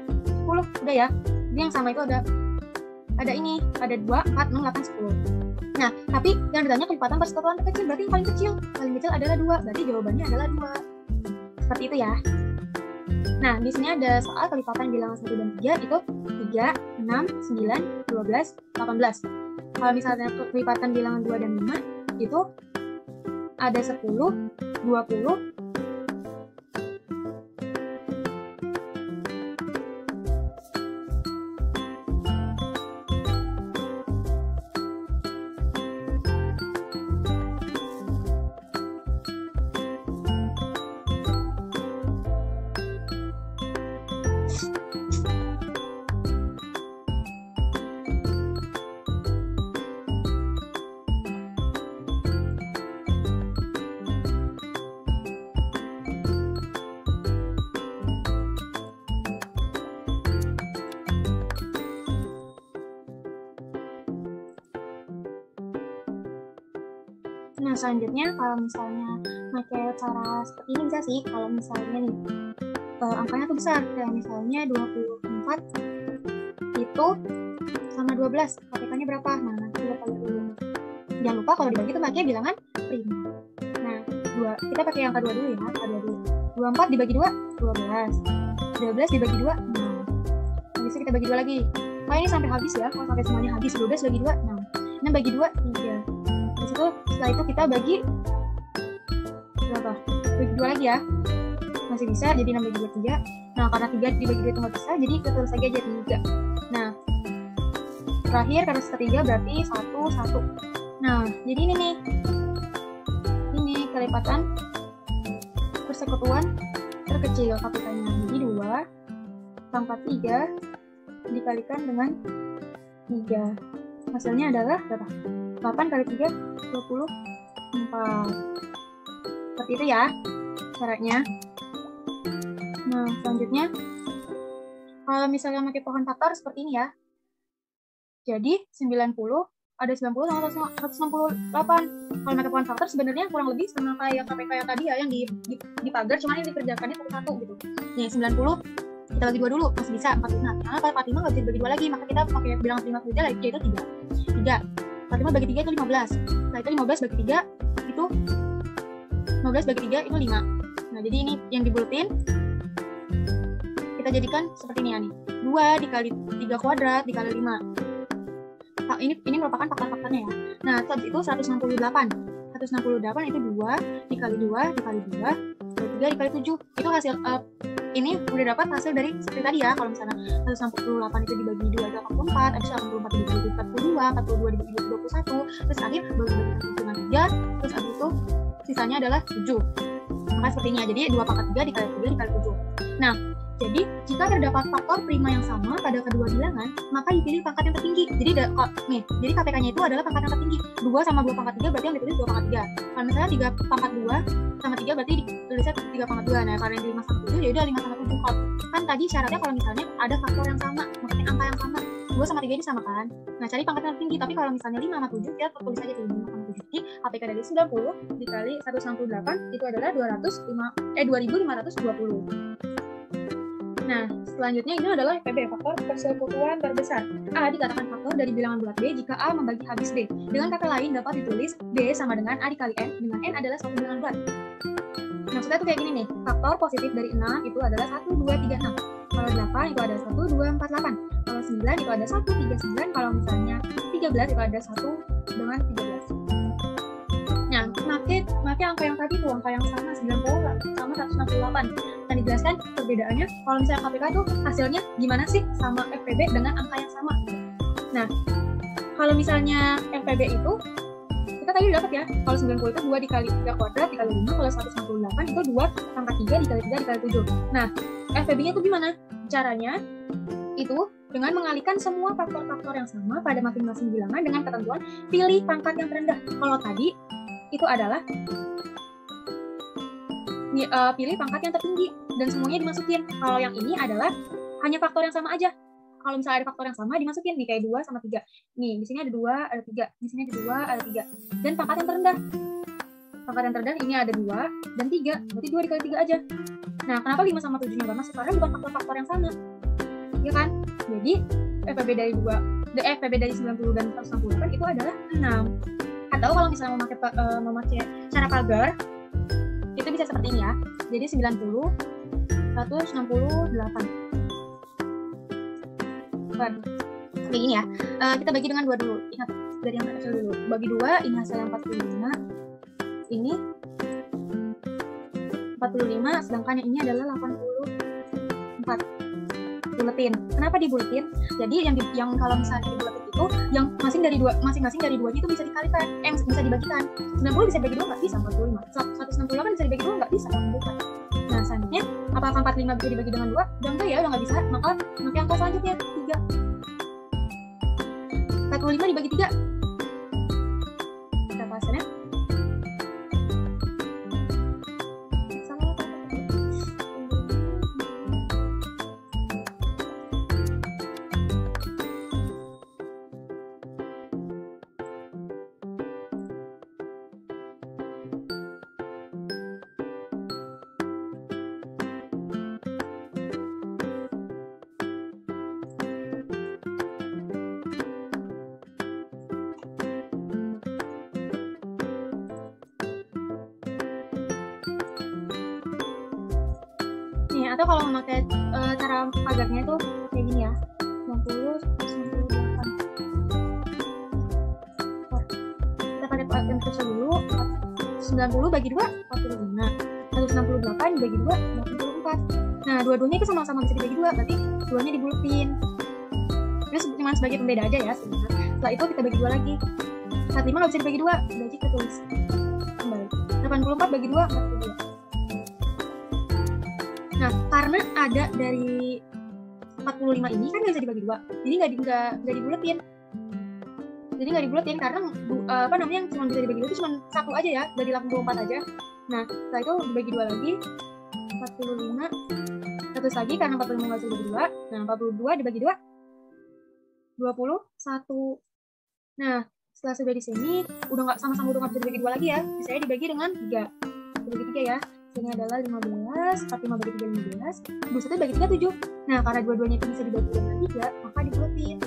Udah ya. Jadi yang sama itu ada ini, ada 2, 4, 6, 8, 10. Nah, tapi yang ditanya kelipatan persekutuan terkecil, berarti yang paling kecil. Paling kecil adalah 2, berarti jawabannya adalah 2. Seperti itu ya. Nah, di sini ada soal kelipatan bilangan 1 dan 3 itu 3, 6, 9, 12, 18. Kalau misalnya kelipatan bilangan 2 dan 5 itu ada 10, 20, Nah, selanjutnya kalau misalnya pakai cara seperti ini bisa sih, kalau misalnya nih angkanya tuh besar, kayak misalnya 24 itu sama 12, KPK-nya berapa? Nah, nanti kita kali dulu. Jangan lupa kalau dibagi itu pakai bilangan prima. Nah, kita pakai angka 2 dulu ya, angka 2 dulu. 24 dibagi 2, 12. 12 dibagi 2, 6. Habis itu kita bagi 2 lagi. Nah, ini sampai habis ya, kalau sampai semuanya habis, 12 bagi 2, 6. 6 bagi 2, 3. Setelah itu kita bagi berapa? Bagi 2 lagi ya. Masih bisa, jadi 6 bagi 2, 3. Nah, karena 3 dibagi 2 itu nggak bisa, jadi kita tulis lagi aja 3. Nah, terakhir karena ketiga berarti 1, 1. Nah, jadi ini nih. Ini kelipatan persekutuan terkecil KPK-nya. Jadi 2 pangkat 3 dikalikan dengan 3. Hasilnya adalah berapa? 8 kali 3, 24. Seperti itu ya caranya. Nah, selanjutnya, kalau misalnya pakai pohon faktor seperti ini ya. Jadi 90, ada 90 sama 168. Kalau pakai pohon faktor sebenarnya kurang lebih sama kayak KPK yang tadi ya, yang di pagar, cuman yang dikerjakannya satu-satu gitu. Nih 90, kita bagi dua dulu, masih bisa 45. Karena kalau 45 nggak bisa dibagi dua lagi, maka kita pakai bilangan prima kerja lagi, yaitu 3. 45 bagi 3 itu 15. Nah, itu 15 bagi 3 itu 15 bagi 3 itu 5. Nah, jadi ini yang dibulutin kita jadikan seperti ini ya nih. 2 dikali 3 kuadrat dikali 5. Nah, ini merupakan faktor-faktornya ya. Nah, habis itu 168. 168 itu 2 dikali 2 dikali 2 dikali 3 dikali 7. Itu hasil ini udah dapat hasil dari seperti tadi ya. Kalau misalnya 168 itu dibagi 2 itu 84, habis 84 dibagi 42, 42 dibagi 21, terus akhir bagi dengan 3, terus habis itu sisanya adalah 7. Maka seperti ini ya. Jadi 2 pangkat 3 dikali 3 dikali 7. Nah, jadi jika terdapat faktor prima yang sama pada kedua bilangan, maka dipilih pangkat yang tertinggi. Jadi KPK-nya itu adalah pangkat yang tertinggi. 2 sama 2 pangkat 3 berarti yang ditulis 2 pangkat 3. Kalau misalnya 3 pangkat 2 sama 3 berarti ditulisnya 3 pangkat 2. Nah, karena yang 5 sama 7 ya udah 5 sama 7. Kan tadi syaratnya kalau misalnya ada faktor yang sama, maksudnya angka yang sama. 2 sama 3 ini sama kan? Nah, cari pangkat yang tertinggi. Tapi kalau misalnya 5 sama 7, kita tulis aja 5 sama 7. Jadi KPK dari 90 dikali 168 itu adalah 2520. Nah, selanjutnya ini adalah FPB, faktor persekutuan terbesar. A dikatakan faktor dari bilangan bulat B jika A membagi habis B. Dengan kata lain dapat ditulis B sama dengan A dikali N, dengan N adalah suatu bilangan bulat. Maksudnya tuh kayak gini nih, faktor positif dari 6 itu adalah 1, 2, 3, 6. Kalau 8 itu ada 1, 2, 4, 8. Kalau 9 itu ada 1, 3, 9. Kalau misalnya 13 itu ada 1 dengan 13. Nah, pakai angka yang tadi tuh, angka yang sama 90 sama 168. Dan dijelaskan perbedaannya kalau misalnya KPK tuh hasilnya gimana sih sama FPB dengan angka yang sama. Nah, kalau misalnya FPB itu kita tadi udah dapat ya, kalau 90 itu 2 dikali 3 kuadrat dikali 5, kalau 168 itu 2 pangkat 3 dikali 3 dikali 7. Nah, FPB-nya itu gimana? Caranya itu dengan mengalihkan semua faktor-faktor yang sama pada masing-masing bilangan dengan ketentuan pilih pangkat yang terendah. Kalau tadi itu adalah pilih pangkat yang tertinggi dan semuanya dimasukin. Kalau yang ini adalah hanya faktor yang sama aja. Kalau misalnya ada faktor yang sama dimasukin nih, kayak 2 sama 3. Nih, di sini ada 2, ada 3. Di sini ada 2, ada 3. Dan pangkat yang terendah. Pangkat yang terendah ini ada 2 dan 3. Berarti 2 dikali 3 aja. Nah, kenapa 5 sama 7-nya nggak masuk? Karena bukan faktor-faktor yang sama. Ya kan? Jadi, FPB dari 90 dan 168 itu adalah 6. Atau kalau misalnya memakai cara pagar, itu bisa seperti ini ya. Jadi 90, 168. Kayak gini ya. Kita bagi dengan 2 dulu. Ingat dari yang kecil dulu. Bagi 2, ini hasil yang 45. Ini 45, sedangkan yang ini adalah 84. Buletin. Kenapa dibuletin? Jadi yang kalau misalnya dibuletin itu yang masing-masing dari duanya itu bisa dikalikan, bisa dibagikan. 90 bisa dibagi 2 nggak bisa, 45. 168 bisa dibagi 2 nggak bisa, 44. Nah, selanjutnya apakah 45 bisa dibagi dengan 2? Udah enggak ya, udah nggak bisa. Maka angka selanjutnya 3. 45 dibagi 3. Kita hasilnya. Atau kalau memakai cara pagarnya itu kayak gini ya, 90, 168. Kita pakai yang kecil dulu. 90 bagi 2, 45. 168 bagi 2, 84. Nah, dua-duanya itu sama-sama bisa dibagi 2, berarti duanya dibulutin. Ini cuma sebagai pembeda aja ya sebenarnya. Setelah itu kita bagi 2 lagi. 45 nggak bisa dibagi 2, berarti kita tulis kembali. 84 bagi 2, 42. Nah, karena ada dari 45 ini kan nggak bisa dibagi 2, jadi nggak dibuletin. Jadi nggak dibuletin karena yang cuma bisa dibagi 2 itu cuma 1 aja ya, dari 84 aja. Nah, setelah itu dibagi 2 lagi, 45. Terus lagi karena 45 nggak bisa dibagi 2. Nah, 42 dibagi 2. 21. Nah, setelah sudah di sini, udah nggak sama-sama udah nggak bisa dibagi 2 lagi ya. Misalnya dibagi dengan 3. Dibagi 3 ya. Ini adalah 15, 45 bagi 3, 15. 21 bagi 3, 7. Nah, karena dua-duanya itu bisa dibagi dengan 3, maka dibulatin.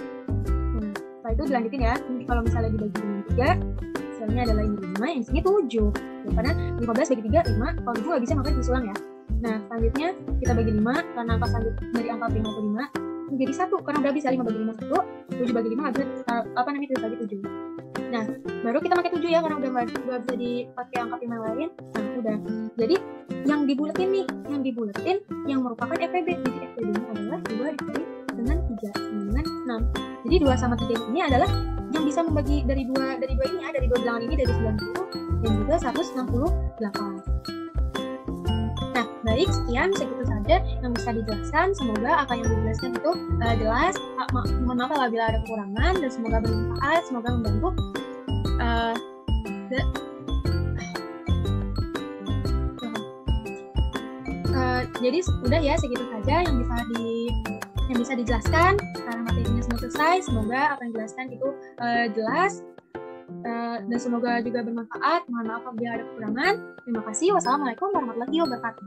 Nah, setelah itu dilanjutin ya. Nanti kalau misalnya dibagi dengan 3, misalnya adalah ini 5, yang sini 7. Ya, karena 15 bagi 3, 5. Kalau 7 nggak bisa, maka disulang ya. Nah, selanjutnya kita bagi 5, karena angka selanjutnya dari angka prima itu 5, menjadi 1, karena udah bisa 5 bagi 5, 1, 7 bagi 5, habis, terus lagi 7. Nah, baru kita pakai 7 ya, karena udah bisa dipakai angka prima lain. Nah, udah. Jadi, yang dibulatin nih, yang merupakan FPB. Jadi, FPB-nya adalah 2 dikali dengan 3, dengan 6. Jadi, 2 sama 3 ini adalah yang bisa membagi dari dua ini ya, dari dua bilangan ini, dari 90 dan juga 168. Nah, baik, sekian segitu saja yang bisa dijelaskan. Semoga apa yang dijelaskan itu jelas. Mohon maaf apabila ada kekurangan, dan semoga bermanfaat, semoga membantu. Jadi udah ya, segitu saja yang bisa dijelaskan. Karena materinya semua selesai, semoga apa yang dijelaskan itu jelas. Dan semoga juga bermanfaat. Mohon maaf apabila ada kekurangan. Terima kasih. Wassalamualaikum warahmatullahi wabarakatuh.